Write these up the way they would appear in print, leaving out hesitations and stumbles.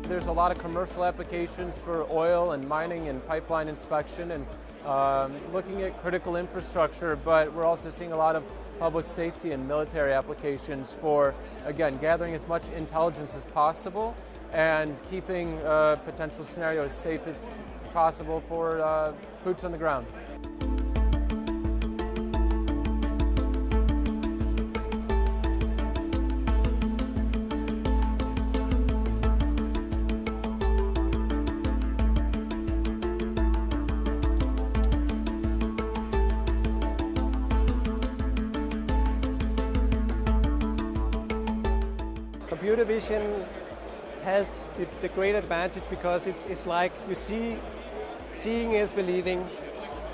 There's a lot of commercial applications for oil and mining and pipeline inspection and looking at critical infrastructure, but we're also seeing a lot of public safety and military applications for, again, gathering as much intelligence as possible and keeping potential scenarios safe as possible for boots on the ground. Computer vision has the great advantage because it's like you see, seeing is believing.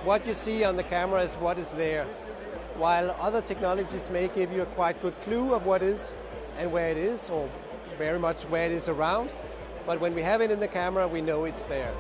What you see on the camera is what is there, while other technologies may give you a quite good clue of what is and where it is, or very much where it is around. But when we have it in the camera, we know it's there.